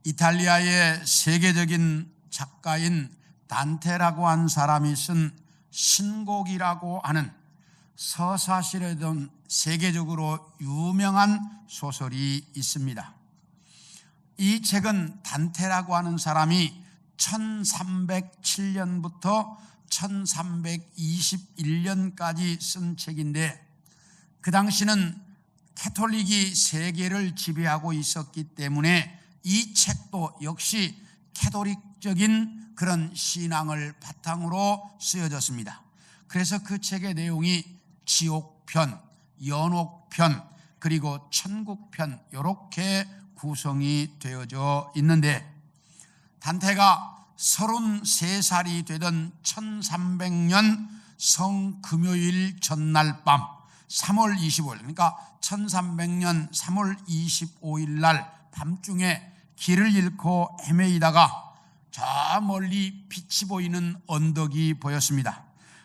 이탈리아의 세계적인 작가인 단테라고 한 사람이 쓴 신곡이라고 하는 서사시대던 세계적으로 유명한 소설이 있습니다. 이 책은 단테라고 하는 사람이 1307년부터 1321년까지 쓴 책인데, 그 당시는 캐톨릭이 세계를 지배하고 있었기 때문에 이 책도 역시 캐톨릭적인 그런 신앙을 바탕으로 쓰여졌습니다. 그래서 그 책의 내용이 지옥편, 연옥편, 그리고 천국편 이렇게 구성이 되어져 있는데, 단테가 33살이 되던 1300년 성금요일 전날 밤 3월 25일, 그러니까 1300년 3월 25일 날 밤중에 길을 잃고 헤매이다가 저 멀리 빛이 보이는 언덕이 보였습니다.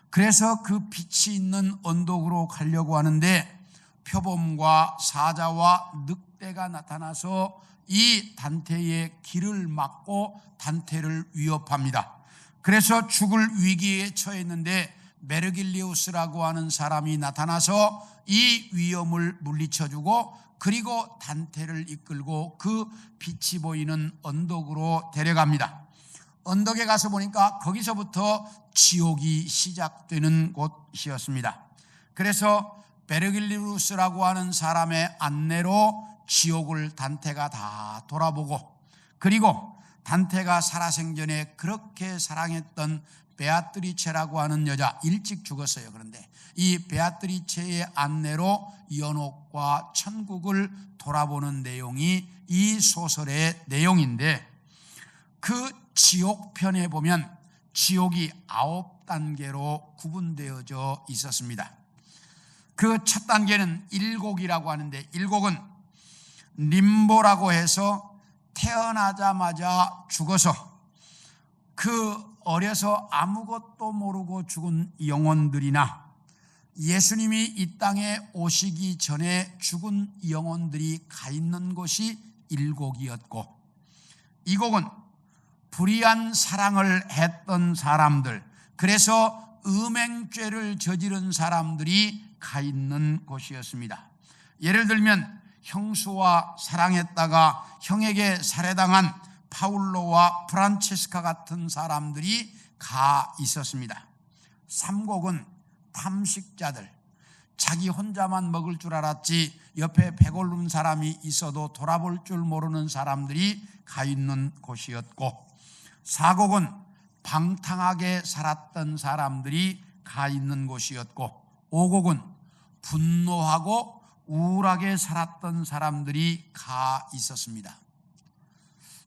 그래서 그 빛이 있는 언덕으로 가려고 하는데 표범과 사자와 늑대가 나타나서 이 단테의 길을 막고 단테를 위협합니다. 그래서 죽을 위기에 처했는데 메르길리우스라고 하는 사람이 나타나서 이 위험을 물리쳐주고, 그리고 단테를 이끌고 그 빛이 보이는 언덕으로 데려갑니다. 언덕에 가서 보니까 거기서부터 지옥이 시작되는 곳이었습니다. 그래서 메르길리우스라고 하는 사람의 안내로 지옥을 단테가 다 돌아보고, 그리고 단테가 살아생전에 그렇게 사랑했던 베아트리체라고 하는 여자, 일찍 죽었어요. 그런데 이 베아트리체의 안내로 연옥과 천국을 돌아보는 내용이 이 소설의 내용인데, 그 지옥편에 보면 지옥이 9단계로 구분되어져 있었습니다. 그 첫 단계는 일곡이라고 하는데, 일곡은 림보라고 해서 태어나자마자 죽어서 그 어려서 아무것도 모르고 죽은 영혼들이나 예수님이 이 땅에 오시기 전에 죽은 영혼들이 가 있는 곳이 일곡이었고, 이곡은 불의한 사랑을 했던 사람들, 그래서 음행죄를 저지른 사람들이 가 있는 곳이었습니다. 예를 들면 형수와 사랑했다가 형에게 살해당한 파울로와 프란체스카 같은 사람들이 가 있었습니다. 3곡은 탐식자들, 자기 혼자만 먹을 줄 알았지 옆에 배고픈 사람이 있어도 돌아볼 줄 모르는 사람들이 가 있는 곳이었고, 4곡은 방탕하게 살았던 사람들이 가 있는 곳이었고, 5곡은 분노하고 우울하게 살았던 사람들이 가 있었습니다.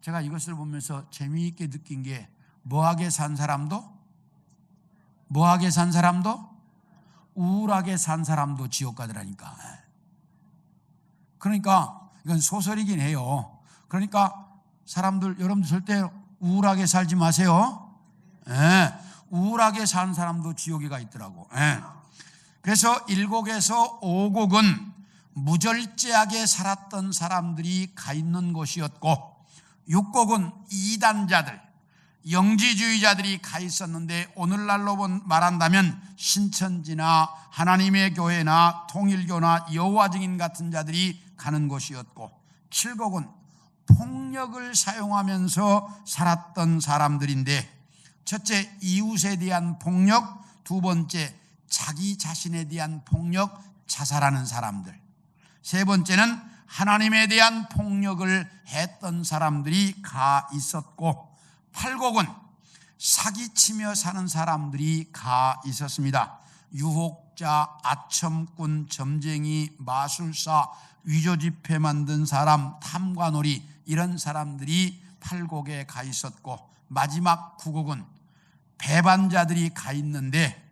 제가 이것을 보면서 재미있게 느낀 게, 뭐하게 산 사람도 우울하게 산 사람도 지옥 가더라니까. 그러니까 이건 소설이긴 해요. 그러니까 사람들, 여러분들 절대 우울하게 살지 마세요. 우울하게 산 사람도 지옥에 가 있더라고. 그래서 1곡에서 5곡은 무절제하게 살았던 사람들이 가 있는 곳이었고, 6곡은 이단자들, 영지주의자들이 가 있었는데, 오늘날로 말한다면 신천지나 하나님의 교회나 통일교나 여호와 증인 같은 자들이 가는 곳이었고, 7곡은 폭력을 사용하면서 살았던 사람들인데, 첫째, 이웃에 대한 폭력, 두 번째, 자기 자신에 대한 폭력, 자살하는 사람들, 세 번째는 하나님에 대한 폭력을 했던 사람들이 가 있었고, 8곡은 사기치며 사는 사람들이 가 있었습니다. 유혹자, 아첨꾼, 점쟁이, 마술사, 위조지폐 만든 사람, 탐관오리, 이런 사람들이 8곡에 가 있었고, 마지막 9곡은 배반자들이 가 있는데,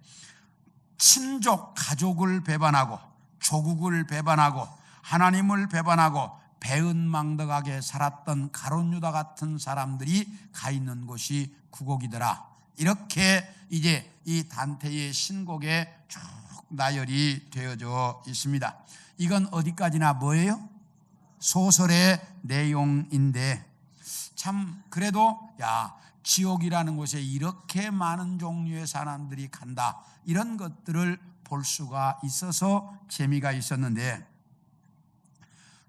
친족, 가족을 배반하고 조국을 배반하고 하나님을 배반하고 배은망덕하게 살았던 가룟유다 같은 사람들이 가 있는 곳이 9곡이더라. 이렇게 이제 이 단테의 신곡에 쭉 나열이 되어져 있습니다. 이건 어디까지나 뭐예요? 소설의 내용인데, 참 그래도 야, 지옥이라는 곳에 이렇게 많은 종류의 사람들이 간다, 이런 것들을 볼 수가 있어서 재미가 있었는데,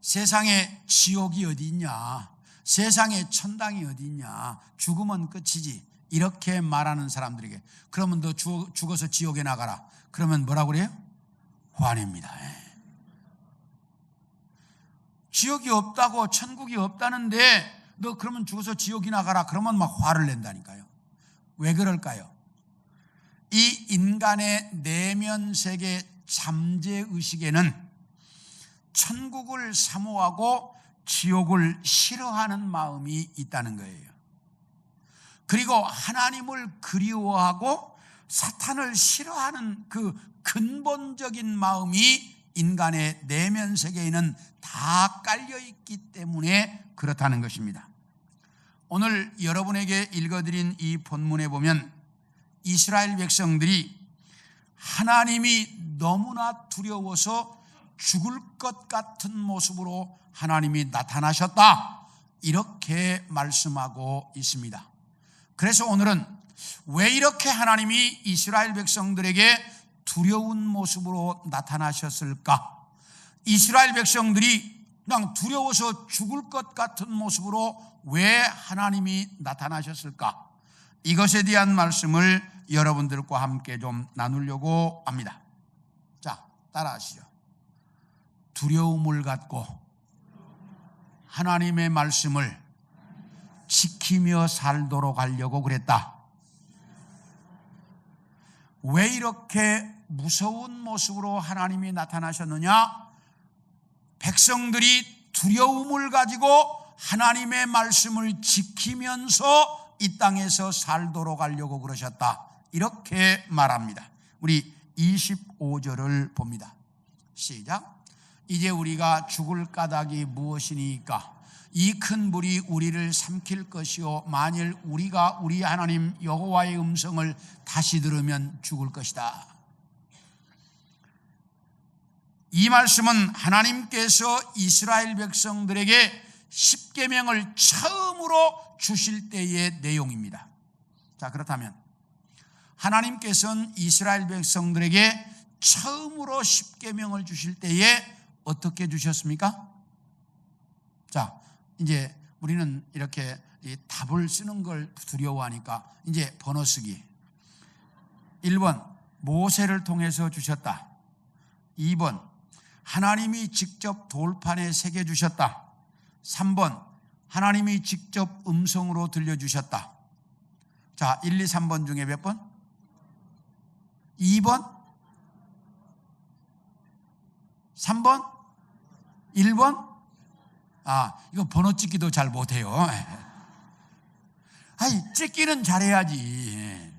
세상에 지옥이 어디 있냐, 세상에 천당이 어디 있냐, 죽으면 끝이지, 이렇게 말하는 사람들에게 그러면 너 죽어서 지옥에 나가라, 그러면 뭐라고 그래요? 화냅니다. 지옥이 없다고, 천국이 없다는데 너 그러면 죽어서 지옥이 나가라, 그러면 막 화를 낸다니까요. 왜 그럴까요? 이 인간의 내면 세계 잠재의식에는 천국을 사모하고 지옥을 싫어하는 마음이 있다는 거예요. 그리고 하나님을 그리워하고 사탄을 싫어하는 그 근본적인 마음이 인간의 내면 세계에는 다 깔려있기 때문에 그렇다는 것입니다. 오늘 여러분에게 읽어드린 이 본문에 보면 이스라엘 백성들이 하나님이 너무나 두려워서 죽을 것 같은 모습으로 하나님이 나타나셨다, 이렇게 말씀하고 있습니다. 그래서 오늘은 왜 이렇게 하나님이 이스라엘 백성들에게 두려운 모습으로 나타나셨을까? 이스라엘 백성들이 그냥 두려워서 죽을 것 같은 모습으로 왜 하나님이 나타나셨을까? 이것에 대한 말씀을 여러분들과 함께 좀 나누려고 합니다. 자, 따라하시죠. 두려움을 갖고 하나님의 말씀을 지키며 살도록 하려고 그랬다. 왜 이렇게 무서운 모습으로 하나님이 나타나셨느냐? 백성들이 두려움을 가지고 하나님의 말씀을 지키면서 이 땅에서 살도록 하려고 그러셨다, 이렇게 말합니다. 우리 25절을 봅니다. 시작. 이제 우리가 죽을 까닭이 무엇이니까? 이 큰 불이 우리를 삼킬 것이요, 만일 우리가 우리 하나님 여호와의 음성을 다시 들으면 죽을 것이다. 이 말씀은 하나님께서 이스라엘 백성들에게 십계명을 처음으로 주실 때의 내용입니다. 자, 그렇다면 하나님께서는 이스라엘 백성들에게 처음으로 십계명을 주실 때에 어떻게 주셨습니까? 자, 이제 우리는 이렇게 답을 쓰는 걸 두려워하니까 이제 번호 쓰기. 1번 모세를 통해서 주셨다. 2번 하나님이 직접 돌판에 새겨 주셨다. 3번 하나님이 직접 음성으로 들려주셨다. 자, 1, 2, 3번 중에 몇 번? 2번? 3번? 1번? 아, 이거 번호 찍기도 잘 못해요. 아니, 찍기는 잘해야지.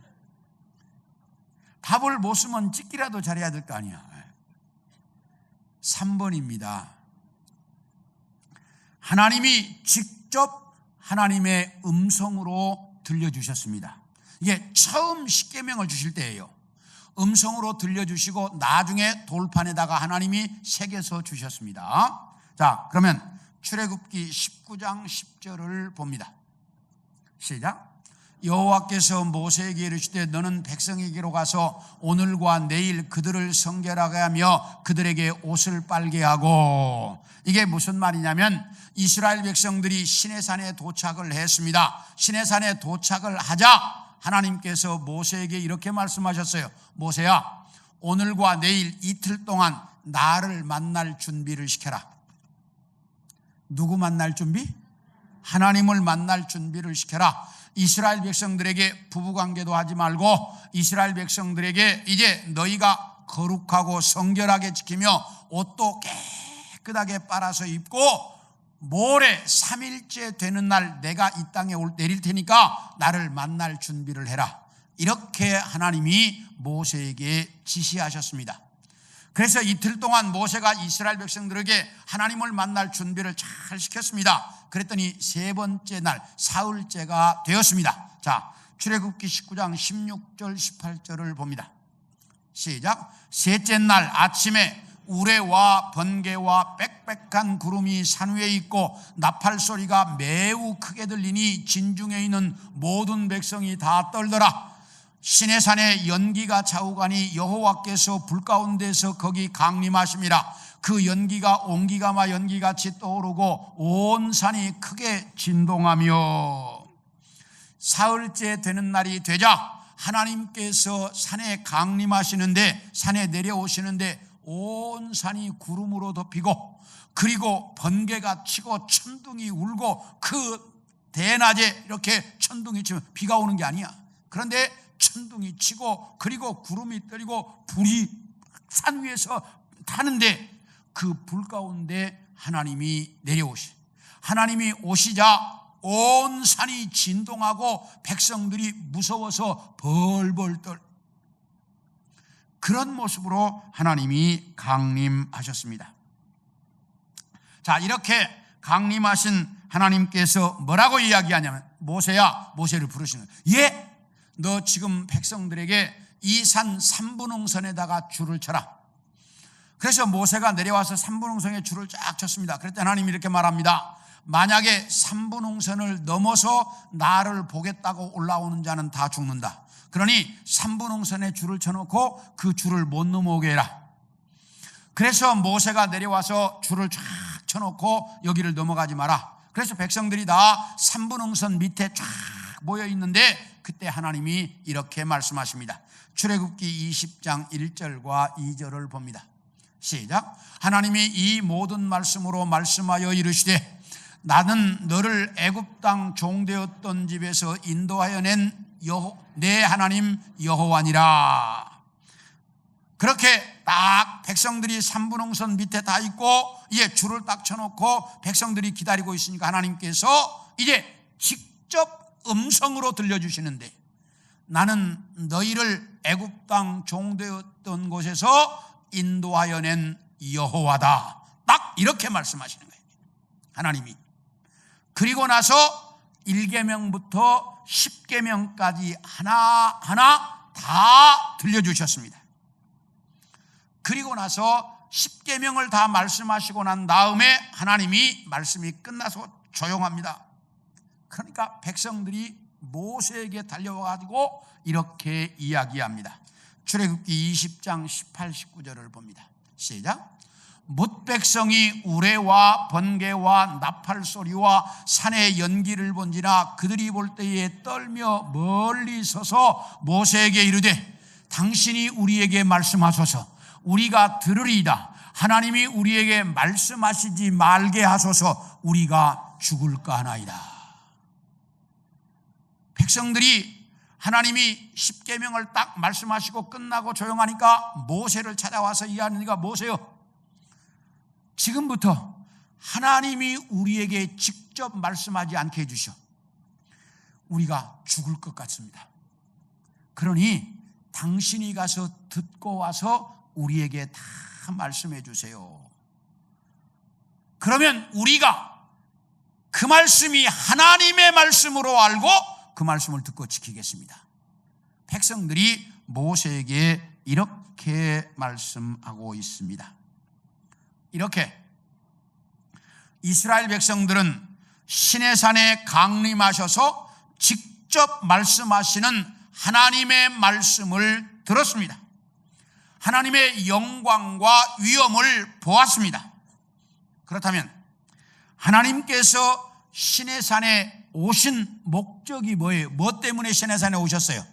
답을 못 쓰면 찍기라도 잘해야 될 거 아니야. 3번입니다. 하나님이 직접 하나님의 음성으로 들려주셨습니다. 이게 처음 십계명을 주실 때예요. 음성으로 들려주시고 나중에 돌판에다가 하나님이 새겨서 주셨습니다. 자, 그러면 출애굽기 19장 10절을 봅니다. 시작. 여호와께서 모세에게 이르시되 너는 백성에게로 가서 오늘과 내일 그들을 성결하게 하며 그들에게 옷을 빨게 하고. 이게 무슨 말이냐면 이스라엘 백성들이 시내산에 도착을 했습니다. 시내산에 도착을 하자 하나님께서 모세에게 이렇게 말씀하셨어요. 모세야, 오늘과 내일 이틀 동안 나를 만날 준비를 시켜라. 누구 만날 준비? 하나님을 만날 준비를 시켜라. 이스라엘 백성들에게 부부관계도 하지 말고 이스라엘 백성들에게 이제 너희가 거룩하고 성결하게 지키며 옷도 깨끗하게 빨아서 입고 모레 3일째 되는 날 내가 이 땅에 내릴 테니까 나를 만날 준비를 해라. 이렇게 하나님이 모세에게 지시하셨습니다. 그래서 이틀 동안 모세가 이스라엘 백성들에게 하나님을 만날 준비를 잘 시켰습니다. 그랬더니 세 번째 날 사흘째가 되었습니다. 자, 출애굽기 19장 16절 18절을 봅니다. 시작. 셋째 날 아침에 우레와 번개와 빽빽한 구름이 산 위에 있고 나팔 소리가 매우 크게 들리니 진중에 있는 모든 백성이 다 떨더라. 시내산에 연기가 차오가니 여호와께서 불 가운데서 거기 강림하심이라. 그 연기가 온기가마 연기같이 떠오르고 온 산이 크게 진동하며. 사흘째 되는 날이 되자 하나님께서 산에 강림하시는데, 산에 내려오시는데 온 산이 구름으로 덮이고, 그리고 번개가 치고 천둥이 울고, 그 대낮에 이렇게 천둥이 치면 비가 오는 게 아니야. 그런데 천둥이 치고 그리고 구름이 떨리고 불이 산 위에서 타는데, 그 불 가운데 하나님이 하나님이 오시자 온 산이 진동하고 백성들이 무서워서 벌벌 떨, 그런 모습으로 하나님이 강림하셨습니다. 자, 이렇게 강림하신 하나님께서 뭐라고 이야기하냐면, 모세야, 모세를 부르시는 거예요. 예, 너 지금 백성들에게 이 산 삼분홍선에다가 줄을 쳐라. 그래서 모세가 내려와서 삼분홍선에 줄을 쫙 쳤습니다. 그랬더니 하나님이 이렇게 말합니다. 만약에 삼분홍선을 넘어서 나를 보겠다고 올라오는 자는 다 죽는다. 그러니 삼분홍선에 줄을 쳐놓고 그 줄을 못 넘어오게 해라. 그래서 모세가 내려와서 줄을 쫙 쳐놓고 여기를 넘어가지 마라. 그래서 백성들이 다 삼분홍선 밑에 쫙 모여 있는데, 그때 하나님이 이렇게 말씀하십니다. 출애굽기 20장 1절과 2절을 봅니다. 시작. 하나님이 이 모든 말씀으로 말씀하여 이르시되, 나는 너를 애굽 땅 종되었던 집에서 인도하여 낸 내 하나님 여호와니라. 그렇게 딱 백성들이 삼분홍선 밑에 다 있고 이제 줄을 딱 쳐놓고 백성들이 기다리고 있으니까 하나님께서 이제 직접 음성으로 들려주시는데, 나는 너희를 애굽 땅 종되었던 곳에서 인도하여 낸 여호와다. 딱 이렇게 말씀하시는 거예요, 하나님이. 그리고 나서 1계명부터 10계명까지 하나하나 다 들려주셨습니다. 그리고 나서 10계명을 다 말씀하시고 난 다음에 하나님이 말씀이 끝나서 조용합니다. 그러니까 백성들이 모세에게 달려와가지고 이렇게 이야기합니다. 출애굽기 20장 18, 19절을 봅니다. 시작. 뭇 백성이 우레와 번개와 나팔 소리와 산의 연기를 본지라 그들이 볼 때에 떨며 멀리 서서 모세에게 이르되, 당신이 우리에게 말씀하소서, 우리가 들으리이다. 하나님이 우리에게 말씀하시지 말게 하소서, 우리가 죽을까 하나이다. 백성들이 하나님이 10계명을 딱 말씀하시고 끝나고 조용하니까 모세를 찾아와서 이야기하니까, 모세요, 지금부터 하나님이 우리에게 직접 말씀하지 않게 해주셔. 우리가 죽을 것 같습니다. 그러니 당신이 가서 듣고 와서 우리에게 다 말씀해 주세요. 그러면 우리가 그 말씀이 하나님의 말씀으로 알고 그 말씀을 듣고 지키겠습니다. 백성들이 모세에게 이렇게 말씀하고 있습니다. 이렇게 이스라엘 백성들은 시내산에 강림하셔서 직접 말씀하시는 하나님의 말씀을 들었습니다. 하나님의 영광과 위엄을 보았습니다. 그렇다면 하나님께서 시내산에 오신 목적이 뭐예요? 뭐 때문에 시내산에 오셨어요?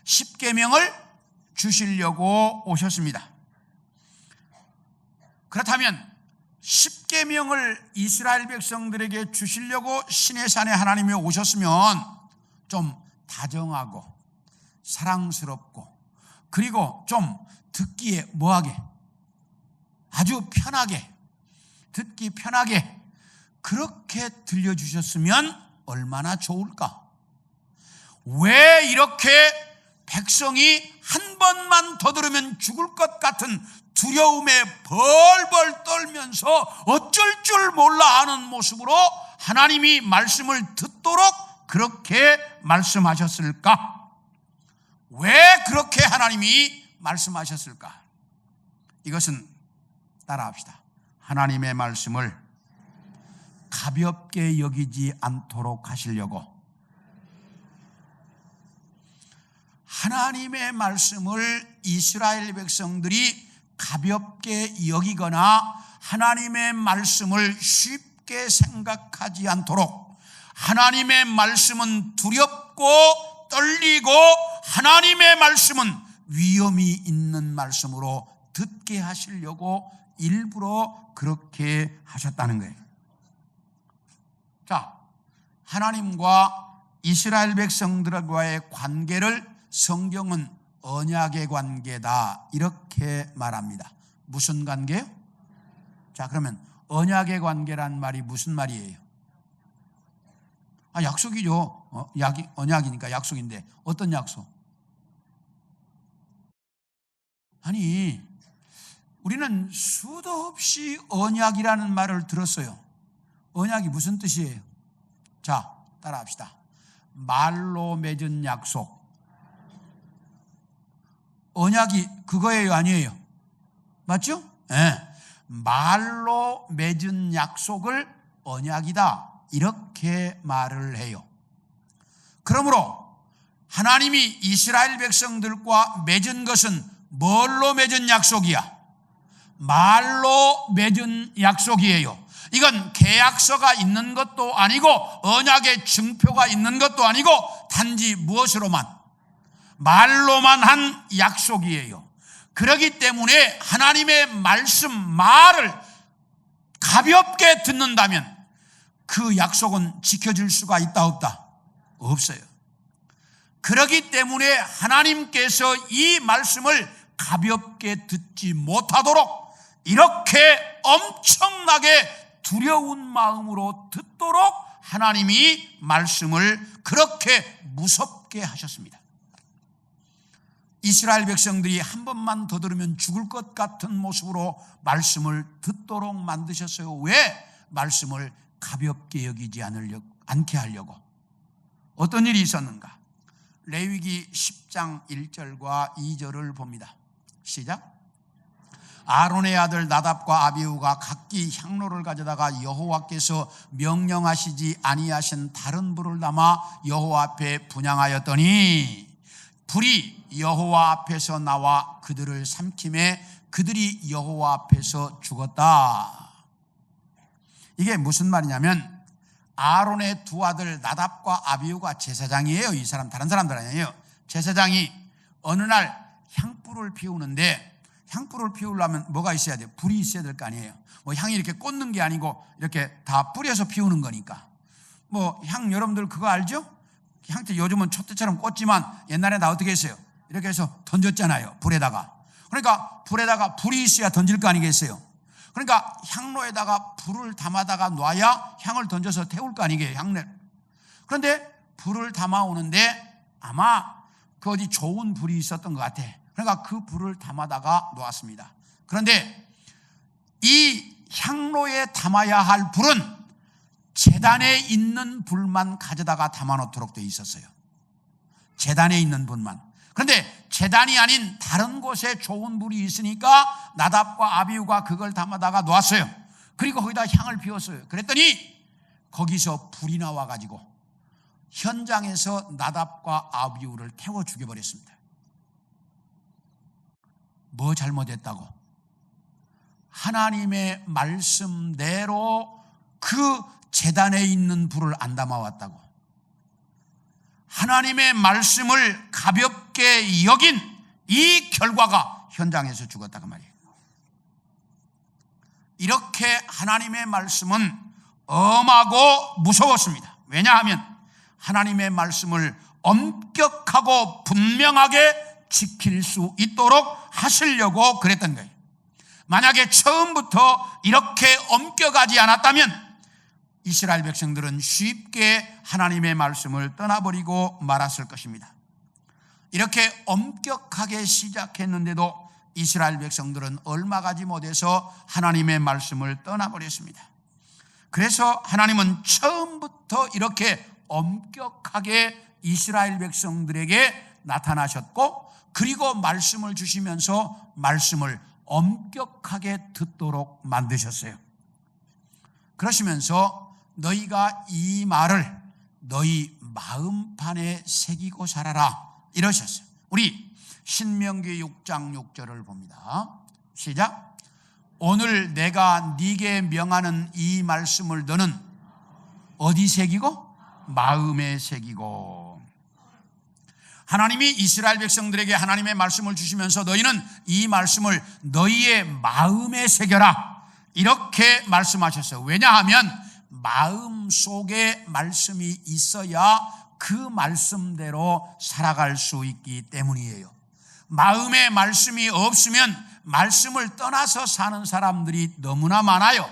10계명을 주시려고 오셨습니다. 그렇다면 10계명을 이스라엘 백성들에게 주시려고 시내산에 하나님이 오셨으면 좀 다정하고 사랑스럽고, 그리고 좀 듣기에 뭐하게, 아주 편하게, 듣기 편하게 그렇게 들려주셨으면 얼마나 좋을까? 왜 이렇게 백성이 한 번만 더 들으면 죽을 것 같은 두려움에 벌벌 떨면서 어쩔 줄 몰라 하는 모습으로 하나님이 말씀을 듣도록 그렇게 말씀하셨을까? 왜 그렇게 하나님이 말씀하셨을까? 이것은 따라합시다. 하나님의 말씀을 가볍게 여기지 않도록 하시려고. 하나님의 말씀을 이스라엘 백성들이 가볍게 여기거나 하나님의 말씀을 쉽게 생각하지 않도록, 하나님의 말씀은 두렵고 떨리고 하나님의 말씀은 위험이 있는 말씀으로 듣게 하시려고 일부러 그렇게 하셨다는 거예요. 자, 하나님과 이스라엘 백성들과의 관계를 성경은 언약의 관계다 이렇게 말합니다. 무슨 관계요? 자, 그러면 언약의 관계란 말이 무슨 말이에요? 약속이죠. 언약이니까 약속인데 어떤 약속? 아니, 우리는 수도 없이 언약이라는 말을 들었어요. 언약이 무슨 뜻이에요? 자, 따라합시다. 말로 맺은 약속. 언약이 그거예요, 아니에요? 맞죠? 네. 말로 맺은 약속을 언약이다 이렇게 말을 해요. 그러므로 하나님이 이스라엘 백성들과 맺은 것은 뭘로 맺은 약속이야? 말로 맺은 약속이에요. 이건 계약서가 있는 것도 아니고 언약의 증표가 있는 것도 아니고 단지 무엇으로만? 말로만 한 약속이에요. 그렇기 때문에 하나님의 말을 가볍게 듣는다면 그 약속은 지켜질 수가 있다 없다? 없어요. 그렇기 때문에 하나님께서 이 말씀을 가볍게 듣지 못하도록 이렇게 엄청나게 두려운 마음으로 듣도록 하나님이 말씀을 그렇게 무섭게 하셨습니다. 이스라엘 백성들이 한 번만 더 들으면 죽을 것 같은 모습으로 말씀을 듣도록 만드셨어요. 왜? 말씀을 가볍게 여기지 않게 하려고. 어떤 일이 있었는가? 레위기 10장 1절과 2절을 봅니다. 시작. 아론의 아들 나답과 아비후가 각기 향로를 가져다가 여호와께서 명령하시지 아니하신 다른 불을 담아 여호와 앞에 분향하였더니 불이 여호와 앞에서 나와 그들을 삼키매 그들이 여호와 앞에서 죽었다. 이게 무슨 말이냐면 아론의 두 아들 나답과 아비후가 제사장이에요. 이 사람 다른 사람들 아니에요. 제사장이 어느 날 향불을 피우는데, 향불을 피우려면 뭐가 있어야 돼요? 불이 있어야 될 거 아니에요. 향이 이렇게 꽂는 게 아니고 이렇게 다 뿌려서 피우는 거니까. 향 여러분들 그거 알죠? 향대 요즘은 촛대처럼 꽂지만 옛날에 나 어떻게 했어요? 이렇게 해서 던졌잖아요. 불에다가. 그러니까 불에다가 불이 있어야 던질 거 아니겠어요? 그러니까 향로에다가 불을 담아다가 놔야 향을 던져서 태울 거 아니겠어요? 향내. 그런데 불을 담아오는데 아마 그 어디 좋은 불이 있었던 것 같아. 그러니까 그 불을 담아다가 놓았습니다. 그런데 이 향로에 담아야 할 불은 제단에 있는 불만 가져다가 담아놓도록 되어 있었어요. 제단에 있는 불만. 그런데 제단이 아닌 다른 곳에 좋은 불이 있으니까 나답과 아비후가 그걸 담아다가 놓았어요. 그리고 거기다 향을 피웠어요. 그랬더니 거기서 불이 나와가지고 현장에서 나답과 아비후를 태워 죽여버렸습니다. 뭐 잘못했다고? 하나님의 말씀대로 그 제단에 있는 불을 안 담아왔다고. 하나님의 말씀을 가볍게 여긴 이 결과가 현장에서 죽었다고 말이에요. 이렇게 하나님의 말씀은 엄하고 무서웠습니다. 왜냐하면 하나님의 말씀을 엄격하고 분명하게 지킬 수 있도록 하시려고 그랬던 거예요. 만약에 처음부터 이렇게 엄격하지 않았다면 이스라엘 백성들은 쉽게 하나님의 말씀을 떠나버리고 말았을 것입니다. 이렇게 엄격하게 시작했는데도 이스라엘 백성들은 얼마 가지 못해서 하나님의 말씀을 떠나버렸습니다. 그래서 하나님은 처음부터 이렇게 엄격하게 이스라엘 백성들에게 나타나셨고, 그리고 말씀을 주시면서 말씀을 엄격하게 듣도록 만드셨어요. 그러시면서 너희가 이 말을 너희 마음판에 새기고 살아라 이러셨어요. 우리 신명기 6장 6절을 봅니다. 시작. 오늘 내가 네게 명하는 이 말씀을 너는 어디 새기고? 마음에 새기고. 하나님이 이스라엘 백성들에게 하나님의 말씀을 주시면서 너희는 이 말씀을 너희의 마음에 새겨라 이렇게 말씀하셨어요. 왜냐하면 마음 속에 말씀이 있어야 그 말씀대로 살아갈 수 있기 때문이에요. 마음에 말씀이 없으면 말씀을 떠나서 사는 사람들이 너무나 많아요.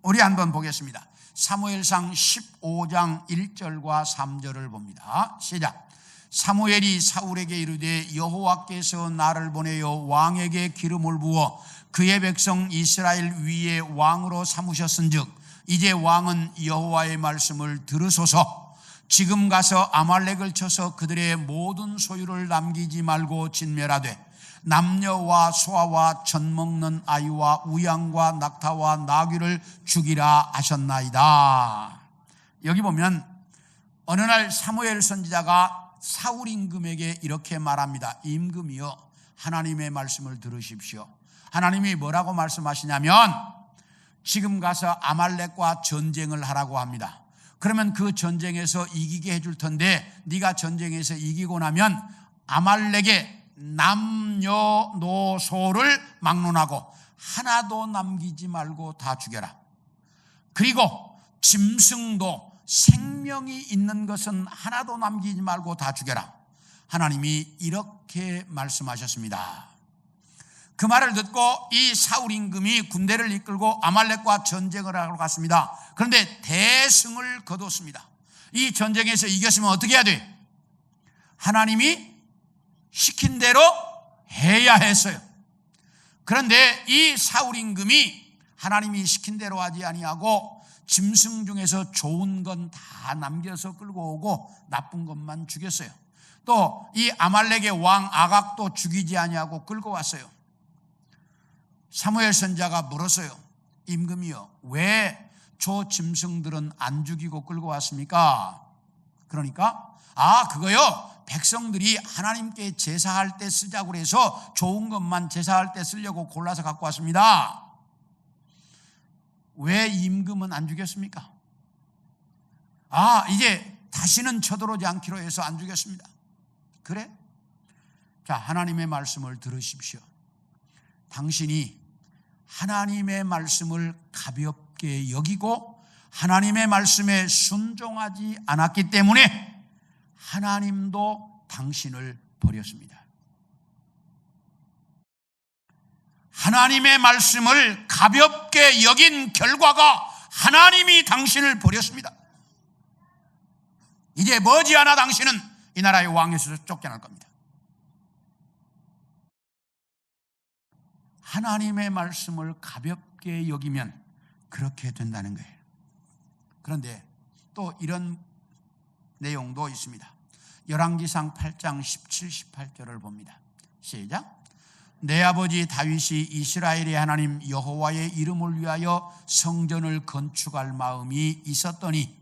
우리 한번 보겠습니다. 사무엘상 15장 1절과 3절을 봅니다. 시작. 사무엘이 사울에게 이르되 여호와께서 나를 보내어 왕에게 기름을 부어 그의 백성 이스라엘 위에 왕으로 삼으셨은즉 이제 왕은 여호와의 말씀을 들으소서. 지금 가서 아말렉을 쳐서 그들의 모든 소유를 남기지 말고 진멸하되 남녀와 소아와 젖 먹는 아이와 우양과 낙타와 나귀를 죽이라 하셨나이다. 여기 보면 어느 날 사무엘 선지자가 사울 임금에게 이렇게 말합니다. 임금이여, 하나님의 말씀을 들으십시오. 하나님이 뭐라고 말씀하시냐면 지금 가서 아말렉과 전쟁을 하라고 합니다. 그러면 그 전쟁에서 이기게 해줄 텐데 네가 전쟁에서 이기고 나면 아말렉의 남녀노소를 막론하고 하나도 남기지 말고 다 죽여라. 그리고 짐승도 생명이 있는 것은 하나도 남기지 말고 다 죽여라. 하나님이 이렇게 말씀하셨습니다. 그 말을 듣고 이 사울 임금이 군대를 이끌고 아말렉과 전쟁을 하러 갔습니다. 그런데 대승을 거뒀습니다. 이 전쟁에서 이겼으면 어떻게 해야 돼? 하나님이 시킨 대로 해야 했어요. 그런데 이 사울 임금이 하나님이 시킨 대로 하지 아니하고 짐승 중에서 좋은 건 다 남겨서 끌고 오고 나쁜 것만 죽였어요. 또 이 아말렉의 왕 아각도 죽이지 아니하고 끌고 왔어요. 사무엘 선지자가 물었어요. 임금이요, 왜 저 짐승들은 안 죽이고 끌고 왔습니까? 그러니까 그거요, 백성들이 하나님께 제사할 때 쓰자고 해서 좋은 것만 제사할 때 쓰려고 골라서 갖고 왔습니다. 왜 임금은 안 죽였습니까? 이제 다시는 쳐들어오지 않기로 해서 안 죽였습니다. 그래? 자, 하나님의 말씀을 들으십시오. 당신이 하나님의 말씀을 가볍게 여기고 하나님의 말씀에 순종하지 않았기 때문에 하나님도 당신을 버렸습니다. 하나님의 말씀을 가볍게 여긴 결과가 하나님이 당신을 버렸습니다. 이제 머지않아 당신은 이 나라의 왕에서 쫓겨날 겁니다. 하나님의 말씀을 가볍게 여기면 그렇게 된다는 거예요. 그런데 또 이런 내용도 있습니다. 열왕기상 8장 17, 18절을 봅니다. 시작. 내 아버지 다윗이 이스라엘의 하나님 여호와의 이름을 위하여 성전을 건축할 마음이 있었더니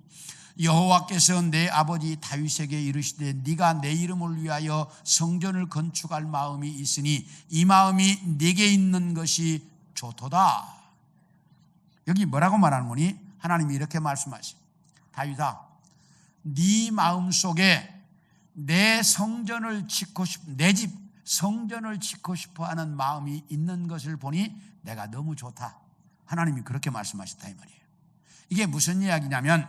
여호와께서 내 아버지 다윗에게 이르시되 네가 내 이름을 위하여 성전을 건축할 마음이 있으니 이 마음이 네게 있는 것이 좋도다. 여기 뭐라고 말하는 거니? 하나님이 이렇게 말씀하시죠. 다윗아, 네 마음속에 내 성전을 짓고 내 집 성전을 짓고 싶어 하는 마음이 있는 것을 보니 내가 너무 좋다. 하나님이 그렇게 말씀하셨다 이 말이에요. 이게 무슨 이야기냐면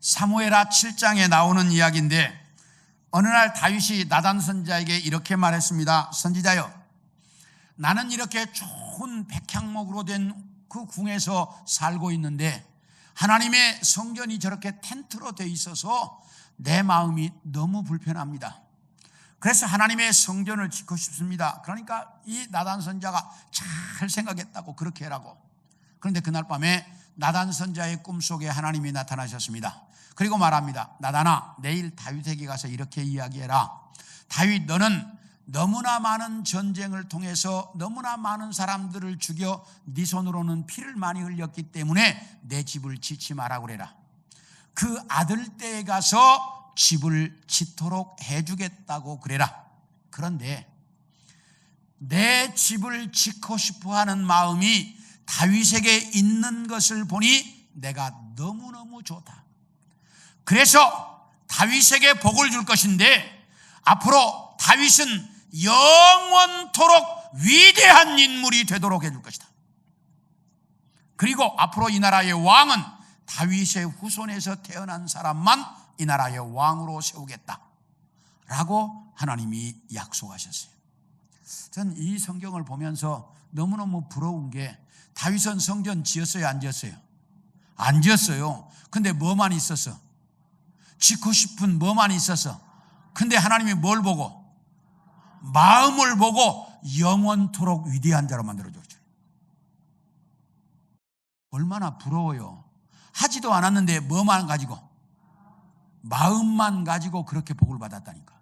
사무엘하 7장에 나오는 이야기인데 어느 날 다윗이 나단 선지자에게 이렇게 말했습니다. 선지자여, 나는 이렇게 좋은 백향목으로 된 그 궁에서 살고 있는데 하나님의 성전이 저렇게 텐트로 돼 있어서 내 마음이 너무 불편합니다. 그래서 하나님의 성전을 짓고 싶습니다. 그러니까 이 나단 선지자가 잘 생각했다고 그렇게 하라고. 그런데 그날 밤에 나단 선지자의 꿈속에 하나님이 나타나셨습니다. 그리고 말합니다. 나단아, 내일 다윗에게 가서 이렇게 이야기해라. 다윗, 너는 너무나 많은 전쟁을 통해서 너무나 많은 사람들을 죽여 네 손으로는 피를 많이 흘렸기 때문에 내 집을 짓지 마라 그래라. 그 아들 떼에 가서 집을 짓도록 해주겠다고 그래라. 그런데 내 집을 짓고 싶어하는 마음이 다윗에게 있는 것을 보니 내가 너무너무 좋다. 그래서 다윗에게 복을 줄 것인데 앞으로 다윗은 영원토록 위대한 인물이 되도록 해줄 것이다. 그리고 앞으로 이 나라의 왕은 다윗의 후손에서 태어난 사람만 이 나라의 왕으로 세우겠다 라고 하나님이 약속하셨어요. 전 이 성경을 보면서 너무너무 부러운 게 다윗은 성전 지었어요, 안 지었어요? 안 지었어요. 근데 뭐만 있었어? 짓고 싶은 뭐만 있었어? 근데 하나님이 뭘 보고? 마음을 보고 영원토록 위대한 자로 만들어줬죠. 얼마나 부러워요. 하지도 않았는데 뭐만 가지고? 마음만 가지고 그렇게 복을 받았다니까.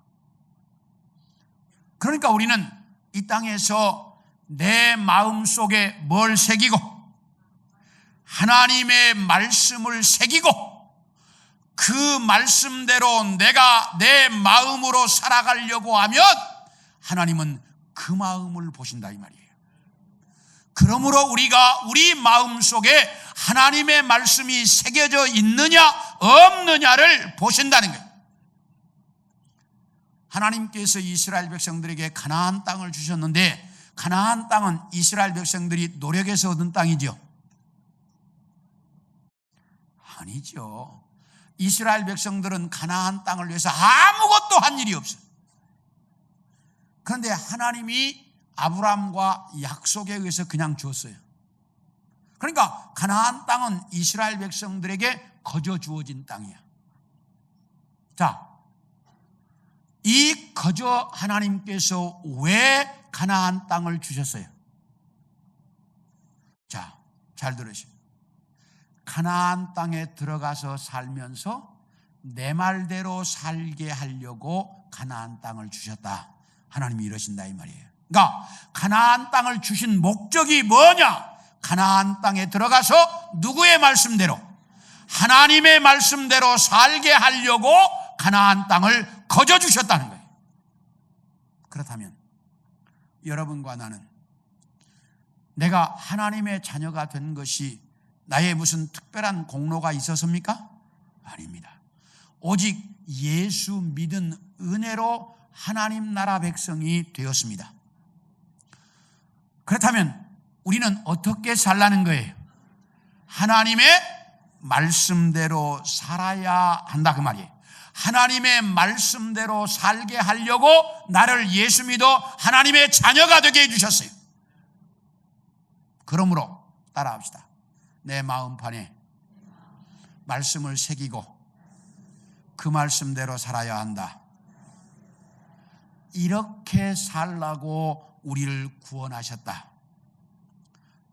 그러니까 우리는 이 땅에서 내 마음 속에 뭘 새기고 하나님의 말씀을 새기고 그 말씀대로 내가 내 마음으로 살아가려고 하면 하나님은 그 마음을 보신다 이 말이에요. 그러므로 우리가 우리 마음 속에 하나님의 말씀이 새겨져 있느냐 없느냐를 보신다는 거예요. 하나님께서 이스라엘 백성들에게 가나안 땅을 주셨는데 가나안 땅은 이스라엘 백성들이 노력해서 얻은 땅이죠? 아니죠. 이스라엘 백성들은 가나안 땅을 위해서 아무것도 한 일이 없어요. 그런데 하나님이 아브라함과 약속에 의해서 그냥 줬어요. 그러니까 가나안 땅은 이스라엘 백성들에게 거저 주어진 땅이야. 자, 이 거저 하나님께서 왜 가나안 땅을 주셨어요? 자, 잘 들으세요. 가나안 땅에 들어가서 살면서 내 말대로 살게 하려고 가나안 땅을 주셨다. 하나님이 이러신다 이 말이에요. 그러니까 가나안 땅을 주신 목적이 뭐냐? 가나안 땅에 들어가서 누구의 말씀대로? 하나님의 말씀대로 살게 하려고 가나안 땅을 거저 주셨다는 거예요. 그렇다면 여러분과 나는 내가 하나님의 자녀가 된 것이 나의 무슨 특별한 공로가 있었습니까? 아닙니다. 오직 예수 믿은 은혜로 하나님 나라 백성이 되었습니다. 그렇다면 우리는 어떻게 살라는 거예요? 하나님의 말씀대로 살아야 한다 그 말이에요. 하나님의 말씀대로 살게 하려고 나를 예수 믿어 하나님의 자녀가 되게 해주셨어요. 그러므로 따라합시다. 내 마음판에 말씀을 새기고 그 말씀대로 살아야 한다. 이렇게 살라고 우리를 구원하셨다.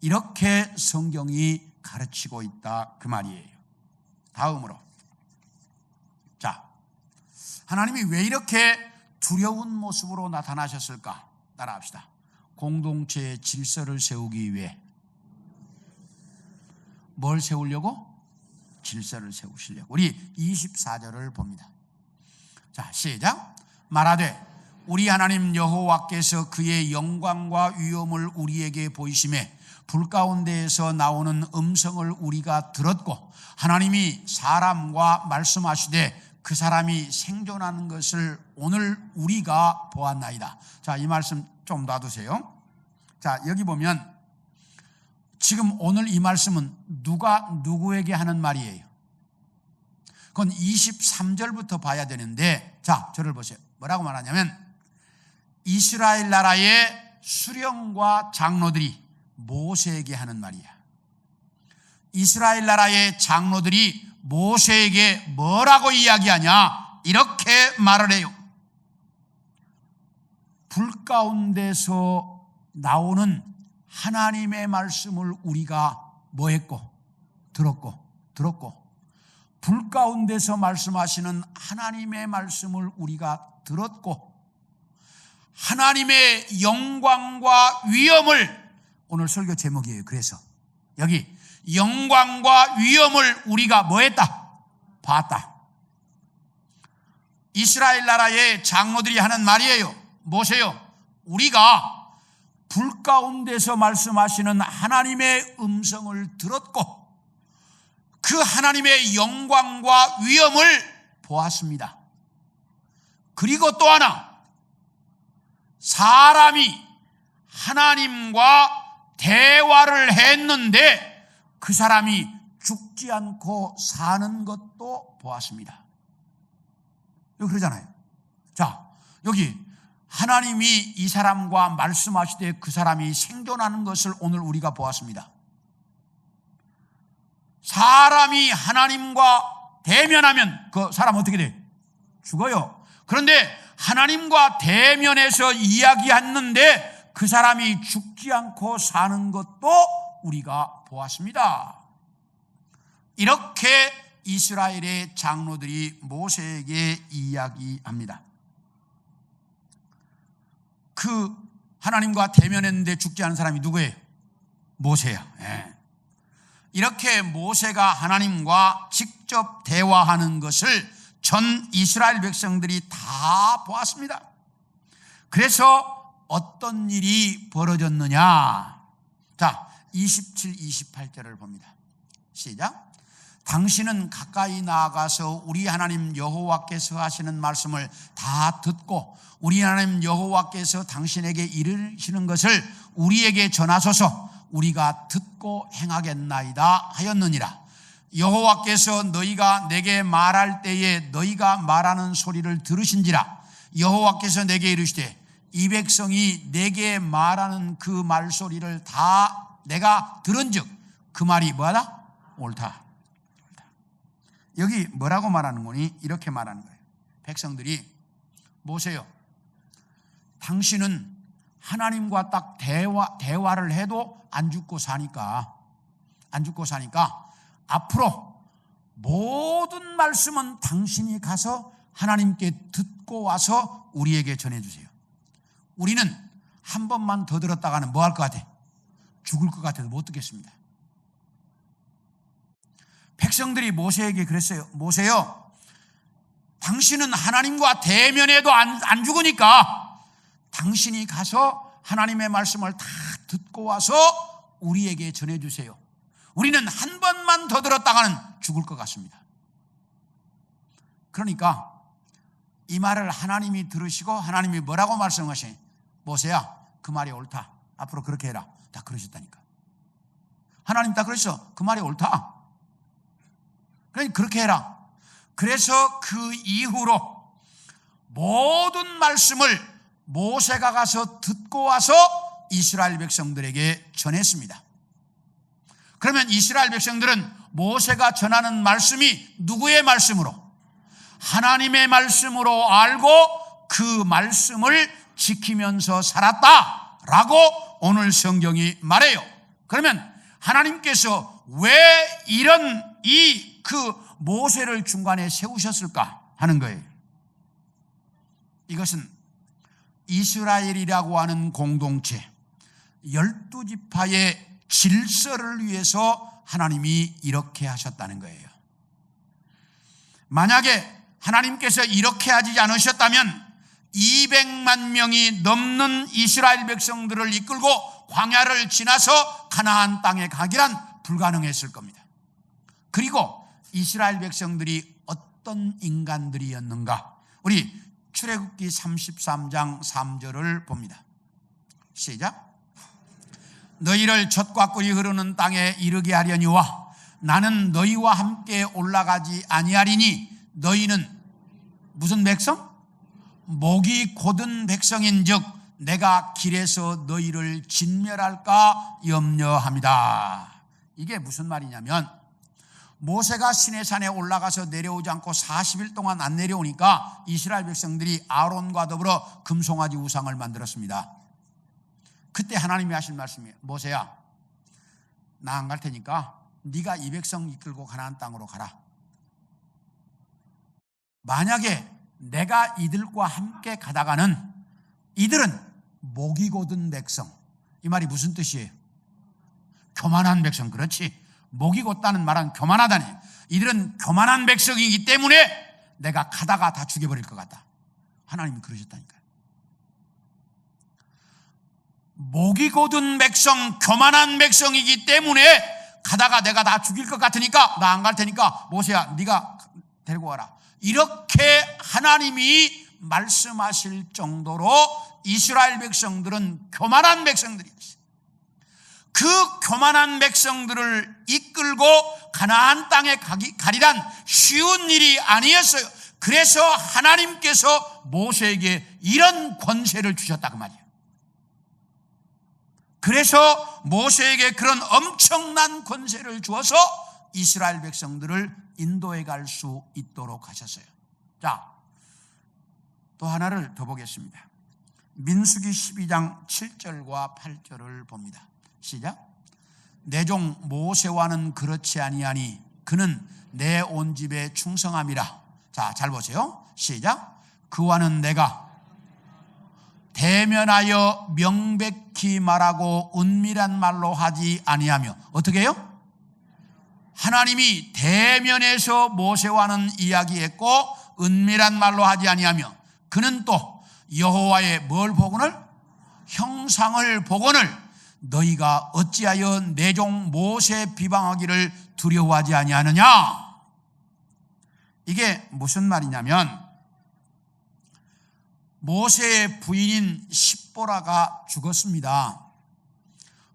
이렇게 성경이 가르치고 있다 그 말이에요. 다음으로, 자, 하나님이 왜 이렇게 두려운 모습으로 나타나셨을까? 따라합시다. 공동체의 질서를 세우기 위해. 뭘 세우려고? 질서를 세우시려고. 우리 24절을 봅니다. 자, 시작. 말하되 우리 하나님 여호와께서 그의 영광과 위엄을 우리에게 보이심에 불 가운데에서 나오는 음성을 우리가 들었고 하나님이 사람과 말씀하시되 그 사람이 생존하는 것을 오늘 우리가 보았나이다. 자, 이 말씀 좀 놔두세요. 자, 여기 보면 지금 오늘 이 말씀은 누가 누구에게 하는 말이에요? 그건 23절부터 봐야 되는데, 자, 저를 보세요. 뭐라고 말하냐면 이스라엘 나라의 수령과 장로들이 모세에게 하는 말이야. 이스라엘 나라의 장로들이 모세에게 뭐라고 이야기하냐? 이렇게 말을 해요. 불 가운데서 나오는 하나님의 말씀을 우리가 뭐 했고? 들었고 불 가운데서 말씀하시는 하나님의 말씀을 우리가 들었고 하나님의 영광과 위엄을, 오늘 설교 제목이에요. 그래서 여기 영광과 위엄을 우리가 뭐 했다? 봤다. 이스라엘 나라의 장로들이 하는 말이에요. 뭐세요? 우리가 불 가운데서 말씀하시는 하나님의 음성을 들었고 그 하나님의 영광과 위엄을 보았습니다. 그리고 또 하나, 사람이 하나님과 대화를 했는데 그 사람이 죽지 않고 사는 것도 보았습니다. 여기 그러잖아요. 자, 여기 하나님이 이 사람과 말씀하시되 그 사람이 생존하는 것을 오늘 우리가 보았습니다. 사람이 하나님과 대면하면 그 사람 어떻게 돼? 죽어요. 그런데 하나님과 대면해서 이야기했는데 그 사람이 죽지 않고 사는 것도 우리가 보았습니다. 이렇게 이스라엘의 장로들이 모세에게 이야기합니다. 그 하나님과 대면했는데 죽지 않은 사람이 누구예요? 모세야. 예. 이렇게 모세가 하나님과 직접 대화하는 것을 전 이스라엘 백성들이 다 보았습니다. 그래서 어떤 일이 벌어졌느냐? 자, 27, 28절을 봅니다. 시작. 당신은 가까이 나아가서 우리 하나님 여호와께서 하시는 말씀을 다 듣고 우리 하나님 여호와께서 당신에게 이르시는 것을 우리에게 전하소서. 우리가 듣고 행하겠나이다 하였느니라. 여호와께서 너희가 내게 말할 때에 너희가 말하는 소리를 들으신지라. 여호와께서 내게 이르시되 이 백성이 내게 말하는 그 말소리를 다 내가 들은즉 그 말이 뭐하다? 옳다. 여기 뭐라고 말하는 거니? 이렇게 말하는 거예요. 백성들이 모세요, 당신은 하나님과 딱 대화를 해도 안 죽고 사니까 앞으로 모든 말씀은 당신이 가서 하나님께 듣고 와서 우리에게 전해주세요. 우리는 한 번만 더 들었다가는 뭐 할 것 같아? 죽을 것 같아서 못 듣겠습니다. 백성들이 모세에게 그랬어요. 모세요, 당신은 하나님과 대면해도 안 죽으니까 당신이 가서 하나님의 말씀을 다 듣고 와서 우리에게 전해주세요. 우리는 한 번만 더 들었다가는 죽을 것 같습니다. 그러니까 이 말을 하나님이 들으시고 하나님이 뭐라고 말씀하시니? 모세야, 그 말이 옳다. 앞으로 그렇게 해라. 다 그러셨다니까. 하나님 다 그러셔. 그 말이 옳다. 그러니까 그렇게 해라. 그래서 그 이후로 모든 말씀을 모세가 가서 듣고 와서 이스라엘 백성들에게 전했습니다. 그러면 이스라엘 백성들은 모세가 전하는 말씀이 누구의 말씀으로? 하나님의 말씀으로 알고 그 말씀을 지키면서 살았다라고 오늘 성경이 말해요. 그러면 하나님께서 왜 이런 그 모세를 중간에 세우셨을까 하는 거예요. 이것은 이스라엘이라고 하는 공동체 12지파의 질서를 위해서 하나님이 이렇게 하셨다는 거예요. 만약에 하나님께서 이렇게 하지 않으셨다면 200만 명이 넘는 이스라엘 백성들을 이끌고 광야를 지나서 가나안 땅에 가기란 불가능했을 겁니다. 그리고 이스라엘 백성들이 어떤 인간들이었는가? 우리 출애굽기 33장 3절을 봅니다. 시작. 너희를 젖과 꿀이 흐르는 땅에 이르게 하려니와 나는 너희와 함께 올라가지 아니하리니 너희는 무슨 백성? 목이 곧은 백성인즉 내가 길에서 너희를 진멸할까 염려합니다. 이게 무슨 말이냐면 모세가 시내산에 올라가서 내려오지 않고 40일 동안 안 내려오니까 이스라엘 백성들이 아론과 더불어 금송아지 우상을 만들었습니다. 그때 하나님이 하신 말씀이에요. 모세야, 나 안 갈 테니까 네가 이 백성 이끌고 가나안 땅으로 가라. 만약에 내가 이들과 함께 가다가는 이들은 목이 곧은 백성. 이 말이 무슨 뜻이에요? 교만한 백성. 그렇지. 목이 곧다는 말은 교만하다니. 이들은 교만한 백성이기 때문에 내가 가다가 다 죽여버릴 것 같다. 하나님이 그러셨다니까요. 목이 곧은 백성, 교만한 백성이기 때문에 가다가 내가 다 죽일 것 같으니까 나 안 갈 테니까 모세야 네가 데리고 와라. 이렇게 하나님이 말씀하실 정도로 이스라엘 백성들은 교만한 백성들이었어요. 그 교만한 백성들을 이끌고 가나안 땅에 가리란 쉬운 일이 아니었어요. 그래서 하나님께서 모세에게 이런 권세를 주셨다 그 말이에요. 그래서 모세에게 그런 엄청난 권세를 주어서 이스라엘 백성들을 인도해 갈 수 있도록 하셨어요. 자, 또 하나를 더 보겠습니다. 민수기 12장 7절과 8절을 봅니다. 시작. 내 종 모세와는 그렇지 아니하니 그는 내 온 집에 충성함이라. 자, 잘 보세요. 시작. 그와는 내가 대면하여 명백히 말하고 은밀한 말로 하지 아니하며. 어떻게 해요? 하나님이 대면해서 모세와는 이야기했고 은밀한 말로 하지 아니하며 그는 또 여호와의 뭘 복원을? 형상을 복원을 너희가 어찌하여 내 종 모세 비방하기를 두려워하지 아니하느냐. 이게 무슨 말이냐면 모세의 부인인 십보라가 죽었습니다.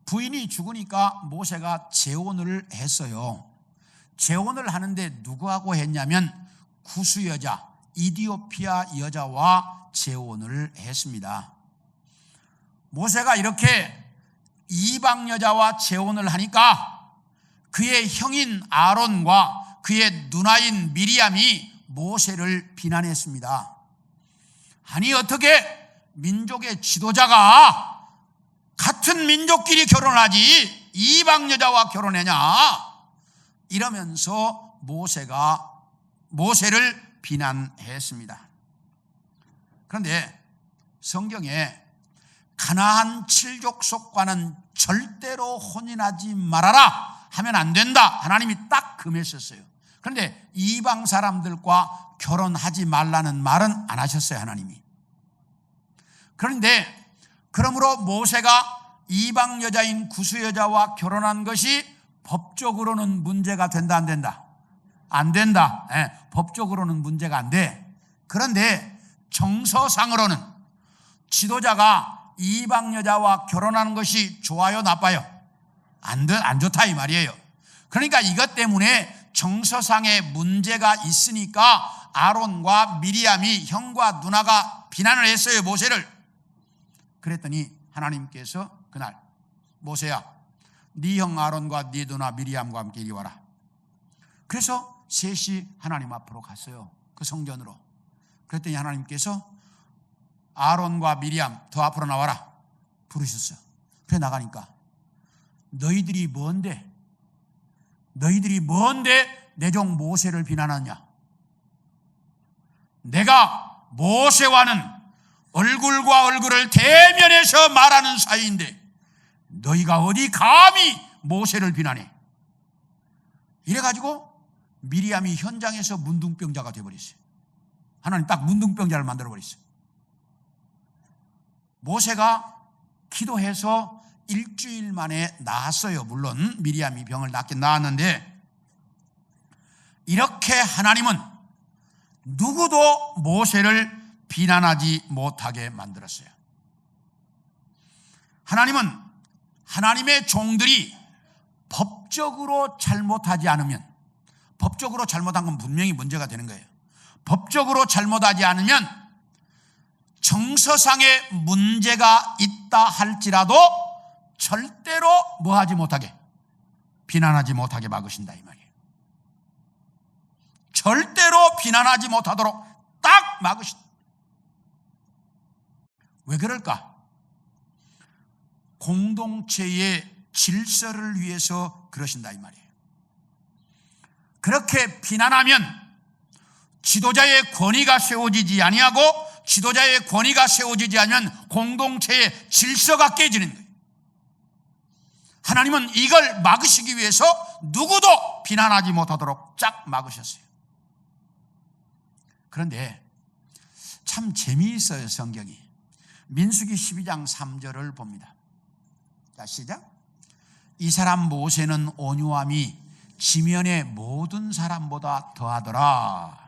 부인이 죽으니까 모세가 재혼을 했어요. 재혼을 하는데 누구하고 했냐면 구스 여자, 이디오피아 여자와 재혼을 했습니다. 모세가 이렇게 이방 여자와 재혼을 하니까 그의 형인 아론과 그의 누나인 미리암이 모세를 비난했습니다. 아니 어떻게 민족의 지도자가 같은 민족끼리 결혼하지 이방 여자와 결혼하냐 이러면서 모세를 비난했습니다. 그런데 성경에 가나안 7족 속과는 절대로 혼인하지 말아라 하면 안 된다. 하나님이 딱 금했었어요. 그런데 이방 사람들과 결혼하지 말라는 말은 안 하셨어요, 하나님이. 그런데 그러므로 모세가 이방 여자인 구스 여자와 결혼한 것이 법적으로는 문제가 된다, 안 된다? 안 된다. 법적으로는 문제가 안 돼. 그런데 정서상으로는 지도자가 이방 여자와 결혼하는 것이 좋아요, 나빠요? 안 좋다 이 말이에요. 그러니까 이것 때문에 정서상의 문제가 있으니까 아론과 미리암이 형과 누나가 비난을 했어요, 모세를. 그랬더니 하나님께서 그날 모세야 네 형 아론과 네 누나 미리암과 함께 이리 와라. 그래서 셋이 하나님 앞으로 갔어요, 그 성전으로. 그랬더니 하나님께서 아론과 미리암 더 앞으로 나와라 부르셨어요. 그래 나가니까 너희들이 뭔데 내 종 모세를 비난하냐. 내가 모세와는 얼굴과 얼굴을 대면해서 말하는 사이인데 너희가 어디 감히 모세를 비난해. 이래가지고 미리암이 현장에서 문둥병자가 되어버렸어요. 하나님 딱 문둥병자를 만들어버렸어요. 모세가 기도해서 일주일 만에 나았어요. 물론 미리암이 병을 낫긴 나았는데 이렇게 하나님은 누구도 모세를 비난하지 못하게 만들었어요. 하나님은 하나님의 종들이 법적으로 잘못하지 않으면, 법적으로 잘못한 건 분명히 문제가 되는 거예요. 법적으로 잘못하지 않으면 정서상의 문제가 있다 할지라도 절대로 뭐하지 못하게, 비난하지 못하게 막으신다 이 말이에요. 절대로 비난하지 못하도록 딱 막으신다. 왜 그럴까? 공동체의 질서를 위해서 그러신다 이 말이에요. 그렇게 비난하면 지도자의 권위가 세워지지 아니하고 지도자의 권위가 세워지지 않으면 공동체의 질서가 깨지는 거예요. 하나님은 이걸 막으시기 위해서 누구도 비난하지 못하도록 쫙 막으셨어요. 그런데 참 재미있어요. 성경이 민수기 12장 3절을 봅니다. 자, 시작. 이 사람 모세는 온유함이 지면의 모든 사람보다 더하더라.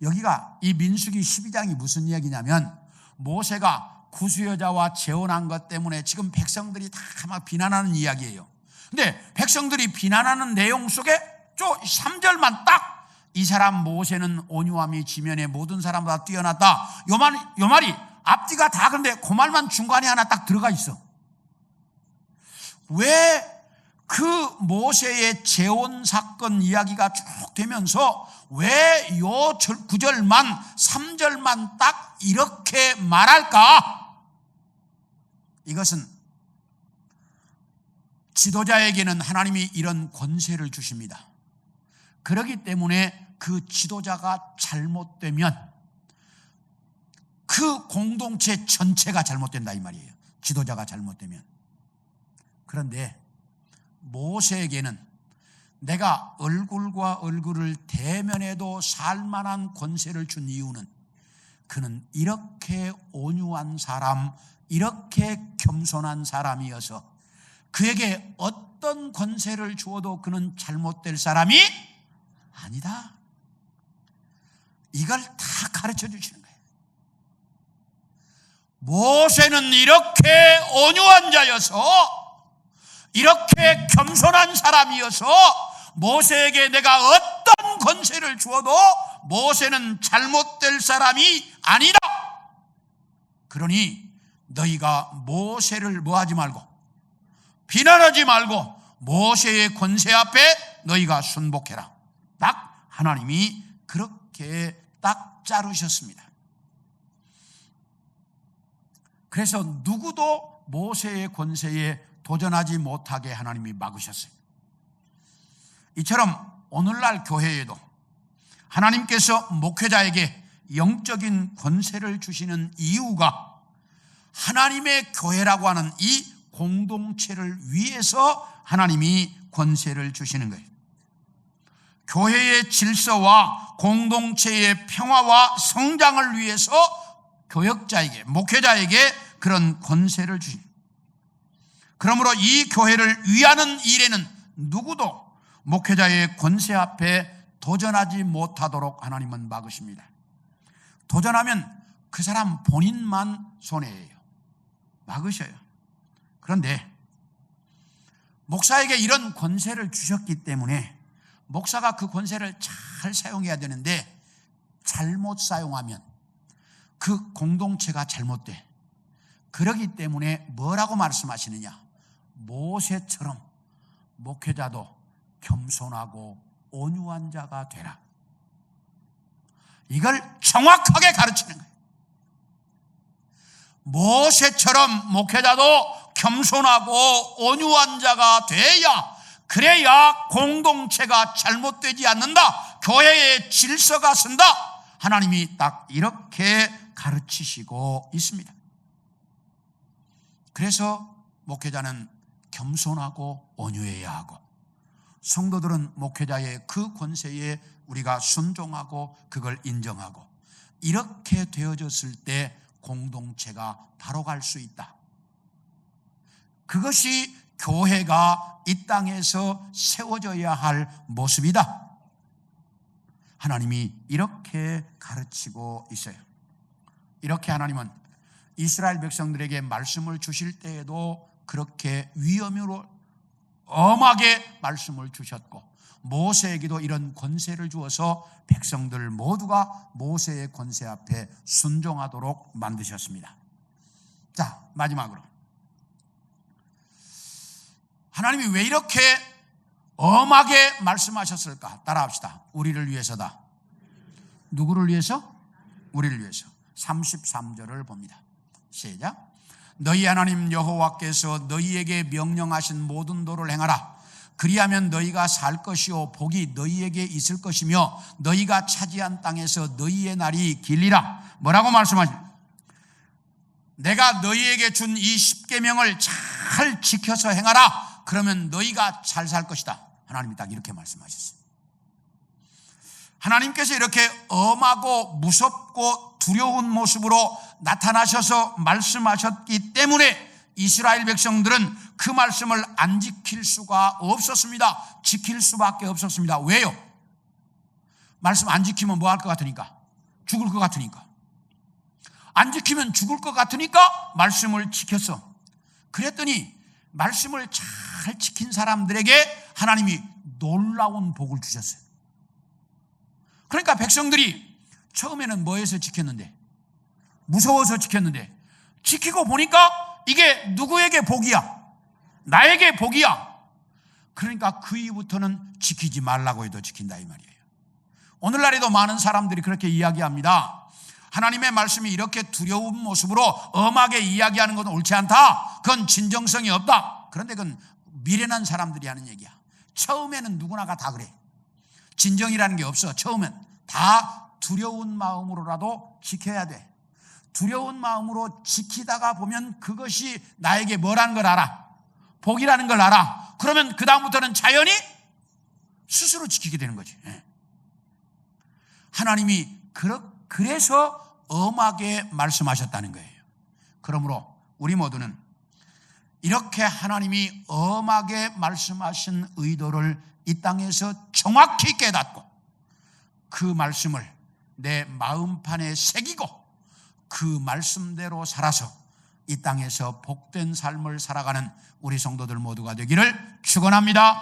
여기가 이 민수기 12장이 무슨 이야기냐면 모세가 구수여자와 재혼한 것 때문에 지금 백성들이 다 막 비난하는 이야기예요. 근데 백성들이 비난하는 내용 속에 3절만 딱 이 사람 모세는 온유함이 지면의 모든 사람보다 뛰어났다. 요 말이 앞뒤가 다 그런데 그 말만 중간에 하나 딱 들어가 있어. 왜 그 모세의 재혼 사건 이야기가 쭉 되면서 왜 요 구절만 3절만 딱 이렇게 말할까? 이것은 지도자에게는 하나님이 이런 권세를 주십니다. 그렇기 때문에 그 지도자가 잘못되면 그 공동체 전체가 잘못된다 이 말이에요. 지도자가 잘못되면. 그런데 모세에게는 내가 얼굴과 얼굴을 대면해도 살만한 권세를 준 이유는 그는 이렇게 온유한 사람, 이렇게 겸손한 사람이어서 그에게 어떤 권세를 주어도 그는 잘못될 사람이 아니다. 이걸 다 가르쳐 주시는 거예요. 모세는 이렇게 온유한 자여서, 이렇게 겸손한 사람이어서 모세에게 내가 어떤 권세를 주어도 모세는 잘못될 사람이 아니다. 그러니 너희가 모세를 뭐하지 말고, 비난하지 말고 모세의 권세 앞에 너희가 순복해라. 딱 하나님이 그렇게 딱 자르셨습니다. 그래서 누구도 모세의 권세에 도전하지 못하게 하나님이 막으셨어요. 이처럼 오늘날 교회에도 하나님께서 목회자에게 영적인 권세를 주시는 이유가 하나님의 교회라고 하는 이 공동체를 위해서 하나님이 권세를 주시는 거예요. 교회의 질서와 공동체의 평화와 성장을 위해서 교역자에게, 목회자에게 그런 권세를 주십니다. 그러므로 이 교회를 위하는 일에는 누구도 목회자의 권세 앞에 도전하지 못하도록 하나님은 막으십니다. 도전하면 그 사람 본인만 손해예요. 막으셔요. 그런데 목사에게 이런 권세를 주셨기 때문에 목사가 그 권세를 잘 사용해야 되는데 잘못 사용하면 그 공동체가 잘못돼. 그렇기 때문에 뭐라고 말씀하시느냐? 모세처럼 목회자도 겸손하고 온유한 자가 되라. 이걸 정확하게 가르치는 거예요. 모세처럼 목회자도 겸손하고 온유한 자가 돼야, 그래야 공동체가 잘못되지 않는다. 교회의 질서가 선다. 하나님이 딱 이렇게 가르치시고 있습니다. 그래서 목회자는 겸손하고 온유해야 하고, 성도들은 목회자의 그 권세에 우리가 순종하고 그걸 인정하고, 이렇게 되어졌을 때 공동체가 바로 갈 수 있다. 그것이 교회가 이 땅에서 세워져야 할 모습이다. 하나님이 이렇게 가르치고 있어요. 이렇게 하나님은 이스라엘 백성들에게 말씀을 주실 때에도 그렇게 위엄으로 엄하게 말씀을 주셨고, 모세에게도 이런 권세를 주어서 백성들 모두가 모세의 권세 앞에 순종하도록 만드셨습니다. 자, 마지막으로 하나님이 왜 이렇게 엄하게 말씀하셨을까? 따라합시다. 우리를 위해서다. 누구를 위해서? 우리를 위해서. 33절을 봅니다. 시작. 너희 하나님 여호와께서 너희에게 명령하신 모든 도를 행하라. 그리하면 너희가 살 것이요 복이 너희에게 있을 것이며 너희가 차지한 땅에서 너희의 날이 길리라. 뭐라고 말씀하십니까? 내가 너희에게 준 이 십계명을 잘 지켜서 행하라. 그러면 너희가 잘 살 것이다. 하나님이 딱 이렇게 말씀하셨어요. 하나님께서 이렇게 엄하고 무섭고 두려운 모습으로 나타나셔서 말씀하셨기 때문에 이스라엘 백성들은 그 말씀을 안 지킬 수가 없었습니다. 지킬 수밖에 없었습니다. 왜요? 말씀 안 지키면 뭐 할 것 같으니까? 죽을 것 같으니까. 안 지키면 죽을 것 같으니까 말씀을 지켰어. 그랬더니 말씀을 잘 지킨 사람들에게 하나님이 놀라운 복을 주셨어요. 그러니까 백성들이 처음에는 뭐해서 지켰는데? 무서워서 지켰는데 지키고 보니까 이게 누구에게 복이야? 나에게 복이야. 그러니까 그 이후부터는 지키지 말라고 해도 지킨다 이 말이에요. 오늘날에도 많은 사람들이 그렇게 이야기합니다. 하나님의 말씀이 이렇게 두려운 모습으로 엄하게 이야기하는 건 옳지 않다. 그건 진정성이 없다. 그런데 그건 미련한 사람들이 하는 얘기야. 처음에는 누구나가 다 그래. 진정이라는 게 없어. 처음엔 다 두려운 마음으로라도 지켜야 돼. 두려운 마음으로 지키다가 보면 그것이 나에게 뭐라는 걸 알아? 복이라는 걸 알아. 그러면 그 다음부터는 자연히 스스로 지키게 되는 거지. 하나님이 그래서 엄하게 말씀하셨다는 거예요. 그러므로 우리 모두는 이렇게 하나님이 엄하게 말씀하신 의도를 이 땅에서 정확히 깨닫고 그 말씀을 내 마음판에 새기고 그 말씀대로 살아서 이 땅에서 복된 삶을 살아가는 우리 성도들 모두가 되기를 축원합니다.